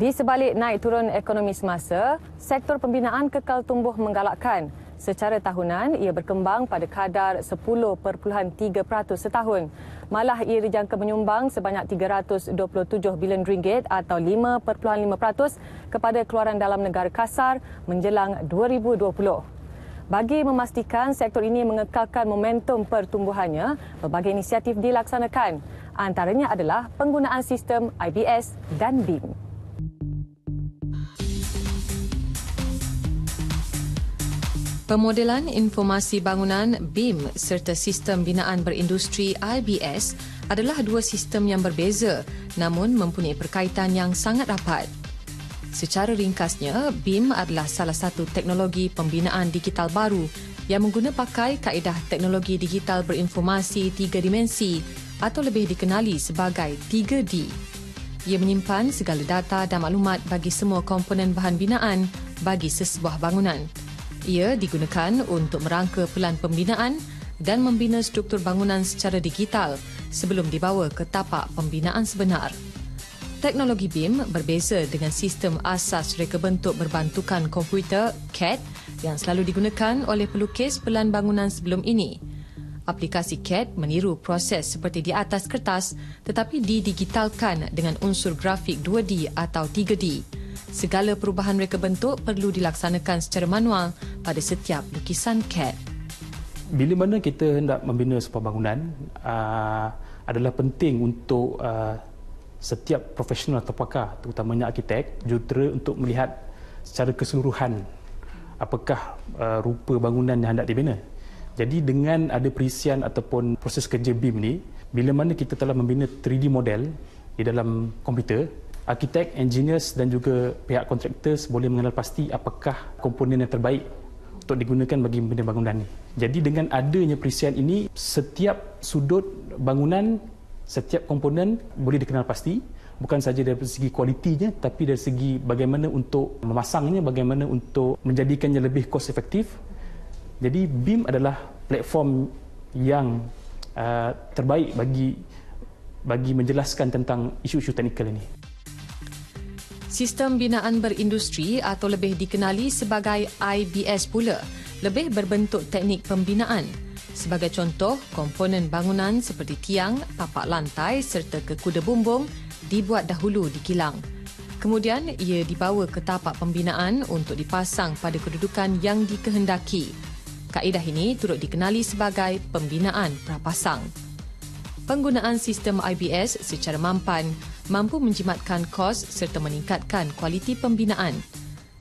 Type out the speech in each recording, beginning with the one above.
Di sebalik naik turun ekonomi semasa, sektor pembinaan kekal tumbuh menggalakkan. Secara tahunan, ia berkembang pada kadar 10.3% setahun. Malah ia dijangka menyumbang sebanyak RM327 bilion atau 5.5% kepada keluaran dalam negara kasar menjelang 2020. Bagi memastikan sektor ini mengekalkan momentum pertumbuhannya, pelbagai inisiatif dilaksanakan. Antaranya adalah penggunaan sistem IBS dan BIM. Pemodelan informasi bangunan BIM serta sistem binaan berindustri IBS adalah dua sistem yang berbeza namun mempunyai perkaitan yang sangat rapat. Secara ringkasnya, BIM adalah salah satu teknologi pembinaan digital baru yang menggunakan kaedah teknologi digital berinformasi 3 dimensi atau lebih dikenali sebagai 3D. Ia menyimpan segala data dan maklumat bagi semua komponen bahan binaan bagi sesebuah bangunan. Ia digunakan untuk merangka pelan pembinaan dan membina struktur bangunan secara digital sebelum dibawa ke tapak pembinaan sebenar. Teknologi BIM berbeza dengan sistem asas reka bentuk berbantukan komputer CAD yang selalu digunakan oleh pelukis pelan bangunan sebelum ini. Aplikasi CAD meniru proses seperti di atas kertas tetapi didigitalkan dengan unsur grafik 2D atau 3D. Segala perubahan reka bentuk perlu dilaksanakan secara manual pada setiap lukisan CAD. Bila mana kita hendak membina sebuah bangunan, adalah penting untuk setiap profesional atau pakar, terutamanya arkitek, jurutera untuk melihat secara keseluruhan apakah rupa bangunan yang hendak dibina. Jadi dengan ada perisian ataupun proses kerja BIM ni, bila mana kita telah membina 3D model di dalam komputer, arkitek, engineers dan juga pihak kontraktor boleh mengenal pasti apakah komponen yang terbaik untuk digunakan bagi membina bangunan ini. Jadi dengan adanya perisian ini, setiap sudut bangunan, setiap komponen boleh dikenal pasti, bukan sahaja dari segi kualitinya tapi dari segi bagaimana untuk memasangnya, bagaimana untuk menjadikannya lebih cost efektif. Jadi BIM adalah platform yang terbaik bagi menjelaskan tentang isu-isu teknikal ini. Sistem binaan berindustri atau lebih dikenali sebagai IBS pula lebih berbentuk teknik pembinaan. Sebagai contoh, komponen bangunan seperti tiang, tapak lantai serta kekuda bumbung dibuat dahulu di kilang. Kemudian ia dibawa ke tapak pembinaan untuk dipasang pada kedudukan yang dikehendaki. Kaedah ini turut dikenali sebagai pembinaan prapasang. Penggunaan sistem IBS secara mampan mampu menjimatkan kos serta meningkatkan kualiti pembinaan.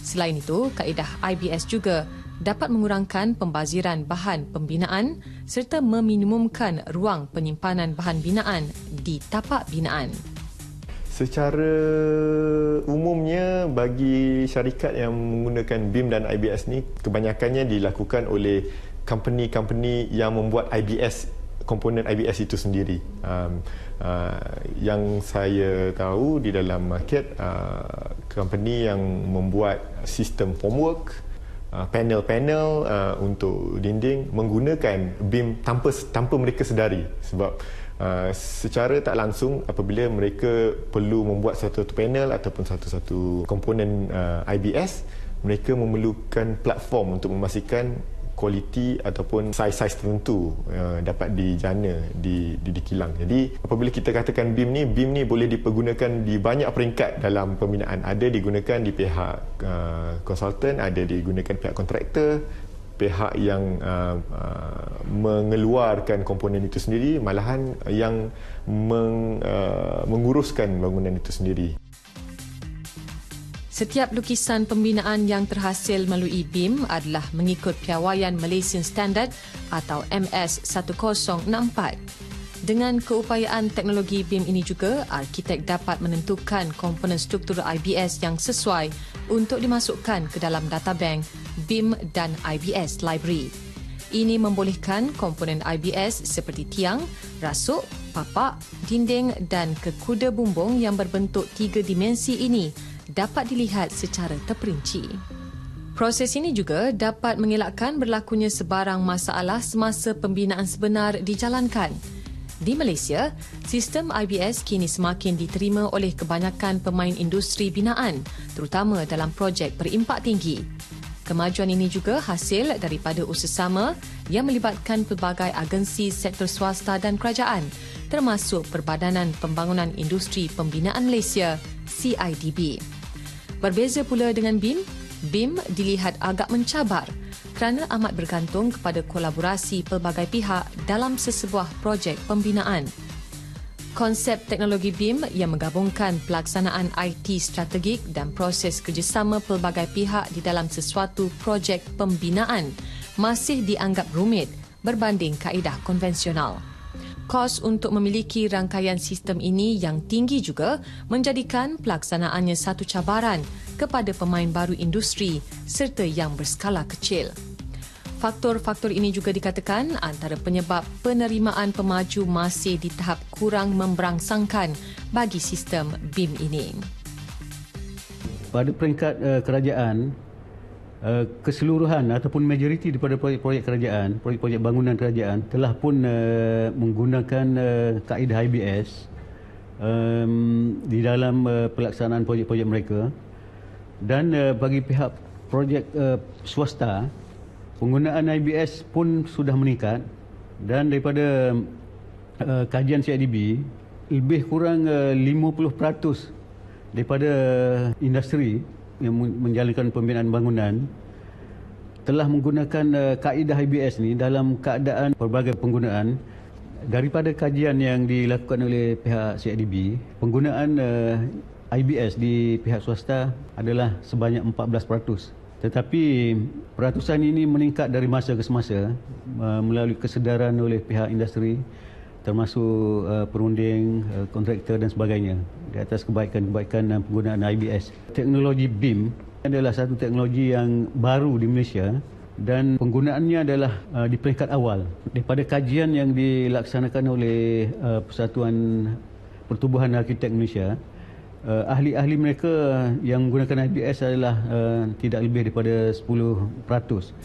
Selain itu, kaedah IBS juga dapat mengurangkan pembaziran bahan pembinaan serta meminimumkan ruang penyimpanan bahan binaan di tapak binaan. Secara umumnya bagi syarikat yang menggunakan BIM dan IBS ni, kebanyakannya dilakukan oleh company-company yang membuat IBS, komponen IBS itu sendiri. Yang saya tahu di dalam market, company yang membuat sistem formwork, panel-panel untuk dinding menggunakan BIM tanpa mereka sedari, sebab secara tak langsung apabila mereka perlu membuat satu panel ataupun satu komponen IBS, mereka memerlukan platform untuk memastikan kualiti ataupun saiz-saiz tertentu dapat dijana di kilang. Jadi apabila kita katakan BIM ni boleh dipergunakan di banyak peringkat dalam pembinaan. Ada digunakan di pihak konsultan, ada digunakan pihak kontraktor, pihak yang mengeluarkan komponen itu sendiri, malahan yang menguruskan bangunan itu sendiri. Setiap lukisan pembinaan yang terhasil melalui BIM adalah mengikut piawaian Malaysian Standard atau MS 1064. Dengan keupayaan teknologi BIM ini juga, arkitek dapat menentukan komponen struktur IBS yang sesuai untuk dimasukkan ke dalam databank BIM dan IBS Library. Ini membolehkan komponen IBS seperti tiang, rasuk, papak, dinding dan kekuda bumbung yang berbentuk 3 dimensi ini dapat dilihat secara terperinci. Proses ini juga dapat mengelakkan berlakunya sebarang masalah semasa pembinaan sebenar dijalankan. Di Malaysia, sistem IBS kini semakin diterima oleh kebanyakan pemain industri binaan, terutama dalam projek berimpak tinggi. Kemajuan ini juga hasil daripada usaha yang melibatkan pelbagai agensi sektor swasta dan kerajaan, termasuk Perbadanan Pembangunan Industri Pembinaan Malaysia, CIDB. Berbeza pula dengan BIM, BIM dilihat agak mencabar kerana amat bergantung kepada kolaborasi pelbagai pihak dalam sesebuah projek pembinaan. Konsep teknologi BIM yang menggabungkan pelaksanaan IT strategik dan proses kerjasama pelbagai pihak di dalam sesuatu projek pembinaan masih dianggap rumit berbanding kaedah konvensional. Kos untuk memiliki rangkaian sistem ini yang tinggi juga menjadikan pelaksanaannya satu cabaran kepada pemain baru industri serta yang berskala kecil. Faktor-faktor ini juga dikatakan antara penyebab penerimaan pemaju masih di tahap kurang memberangsangkan bagi sistem BIM ini. Pada peringkat kerajaan, keseluruhan ataupun majoriti daripada projek-projek kerajaan, projek-projek bangunan kerajaan telah pun menggunakan kaedah IBS di dalam pelaksanaan projek-projek mereka, dan bagi pihak projek swasta, penggunaan IBS pun sudah meningkat, dan daripada kajian CIDB, lebih kurang 50% daripada industri yang menjalankan pembinaan bangunan telah menggunakan kaedah IBS ni dalam keadaan pelbagai penggunaan. Daripada kajian yang dilakukan oleh pihak CIDB, penggunaan IBS di pihak swasta adalah sebanyak 14%. Tetapi peratusan ini meningkat dari masa ke semasa melalui kesedaran oleh pihak industri, termasuk perunding, kontraktor dan sebagainya, di atas kebaikan-kebaikan penggunaan IBS. Teknologi BIM adalah satu teknologi yang baru di Malaysia dan penggunaannya adalah di peringkat awal. Daripada kajian yang dilaksanakan oleh Persatuan Pertubuhan Arkitek Malaysia, ahli-ahli mereka yang menggunakan IBS adalah tidak lebih daripada 10%.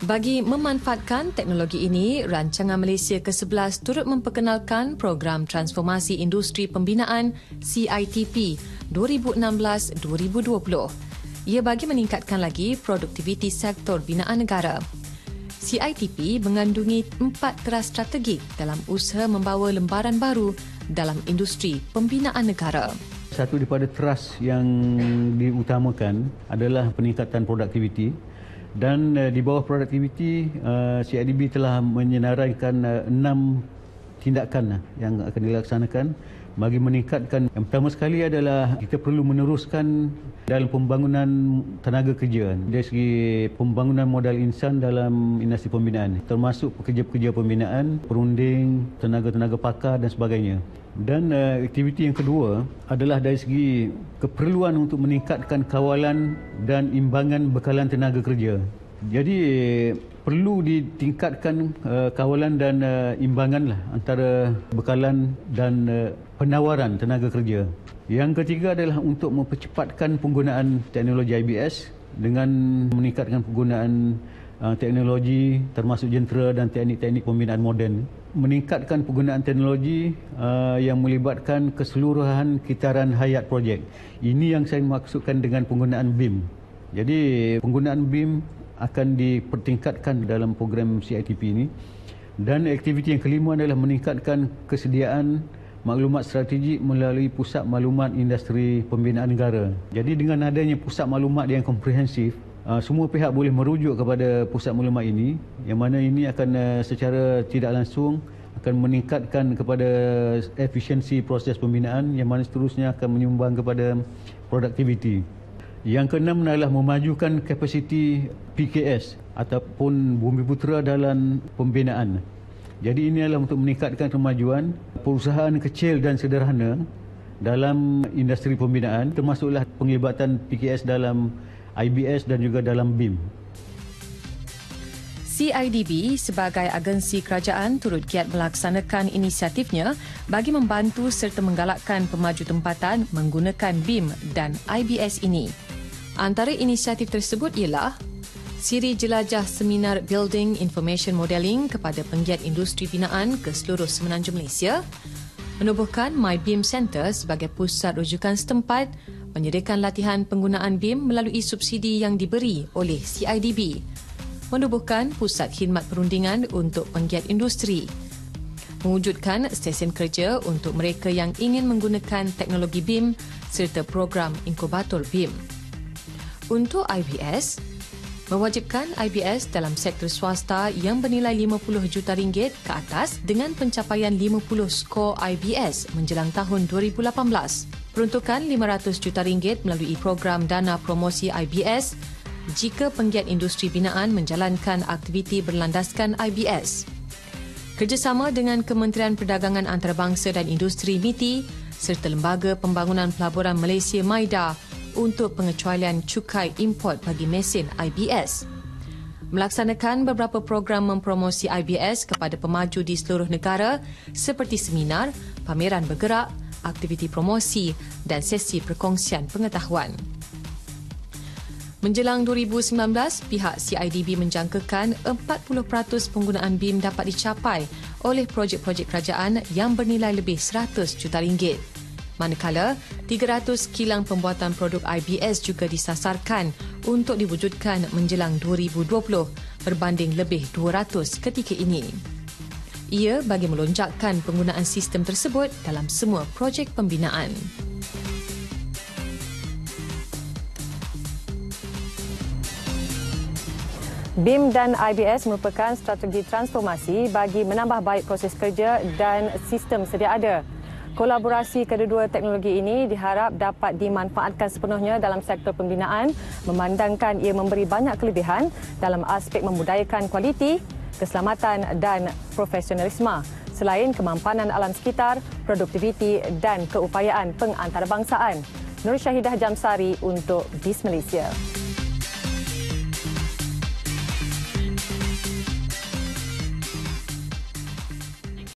Bagi memanfaatkan teknologi ini, Rancangan Malaysia ke-11 turut memperkenalkan Program Transformasi Industri Pembinaan CITP 2016-2020. Ia bagi meningkatkan lagi produktiviti sektor binaan negara. CITP mengandungi 4 teras strategik dalam usaha membawa lembaran baru dalam industri pembinaan negara. Satu daripada teras yang diutamakan adalah peningkatan produktiviti, dan di bawah produktiviti CIDB telah menyenaraikan 6 tindakan yang akan dilaksanakan bagi meningkatkan. Yang pertama sekali adalah kita perlu meneruskan dalam pembangunan tenaga kerja dari segi pembangunan modal insan dalam industri pembinaan, termasuk pekerja-pekerja pembinaan, perunding, tenaga-tenaga pakar dan sebagainya. Dan aktiviti yang kedua adalah dari segi keperluan untuk meningkatkan kawalan dan imbangan bekalan tenaga kerja. Jadi perlu ditingkatkan kawalan dan imbangan antara bekalan dan penawaran tenaga kerja. Yang ketiga adalah untuk mempercepatkan penggunaan teknologi IBS dengan meningkatkan penggunaan teknologi termasuk jentera dan teknik-teknik pembinaan moden. Meningkatkan penggunaan teknologi yang melibatkan keseluruhan kitaran hayat projek. Ini yang saya maksudkan dengan penggunaan BIM. Jadi penggunaan BIM akan dipertingkatkan dalam program CITP ini. Dan aktiviti yang kelima adalah meningkatkan kesediaan maklumat strategik melalui Pusat Maklumat Industri Pembinaan Negara. Jadi dengan adanya pusat maklumat yang komprehensif, semua pihak boleh merujuk kepada pusat maklumat ini, yang mana ini akan secara tidak langsung akan meningkatkan kepada efisiensi proses pembinaan, yang mana seterusnya akan menyumbang kepada produktiviti. Yang keenam adalah memajukan kapasiti PKS ataupun Bumiputera dalam pembinaan. Jadi ini adalah untuk meningkatkan kemajuan perusahaan kecil dan sederhana dalam industri pembinaan, termasuklah penglibatan PKS dalam IBS dan juga dalam BIM. CIDB sebagai agensi kerajaan turut giat melaksanakan inisiatifnya bagi membantu serta menggalakkan pemaju tempatan menggunakan BIM dan IBS ini. Antara inisiatif tersebut ialah Siri jelajah seminar Building Information Modelling kepada penggiat industri binaan ke seluruh Semenanjung Malaysia, menubuhkan MyBeam Centre sebagai pusat rujukan setempat, menyediakan latihan penggunaan BIM melalui subsidi yang diberi oleh CIDB, menubuhkan pusat khidmat perundingan untuk penggiat industri, mewujudkan stesen kerja untuk mereka yang ingin menggunakan teknologi BIM serta program inkubator BIM. Untuk IBS, mewajibkan IBS dalam sektor swasta yang bernilai RM50 juta ke atas dengan pencapaian 50 skor IBS menjelang tahun 2018. Peruntukan RM500 juta melalui program dana promosi IBS jika penggiat industri binaan menjalankan aktiviti berlandaskan IBS. Kerjasama dengan Kementerian Perdagangan Antarabangsa dan Industri MITI serta Lembaga Pembangunan Pelaburan Malaysia MIDA untuk pengecualian cukai import bagi mesin IBS. Melaksanakan beberapa program mempromosi IBS kepada pemaju di seluruh negara seperti seminar, pameran bergerak, aktiviti promosi dan sesi perkongsian pengetahuan. Menjelang 2019, pihak CIDB menjangkakan 40% penggunaan BIM dapat dicapai oleh projek-projek kerajaan yang bernilai lebih RM100 juta. Manakala, 300 kilang pembuatan produk IBS juga disasarkan untuk diwujudkan menjelang 2020 berbanding lebih 200 ketika ini. Ia bagi melonjakkan penggunaan sistem tersebut dalam semua projek pembinaan. BIM dan IBS merupakan strategi transformasi bagi menambah baik proses kerja dan sistem sedia ada. Kolaborasi kedua-dua teknologi ini diharap dapat dimanfaatkan sepenuhnya dalam sektor pembinaan, memandangkan ia memberi banyak kelebihan dalam aspek membudayakan kualiti, keselamatan dan profesionalisme, selain kemampanan alam sekitar, produktiviti dan keupayaan pengantarbangsaan. Nur Syahidah Jamsari untuk BIS Malaysia.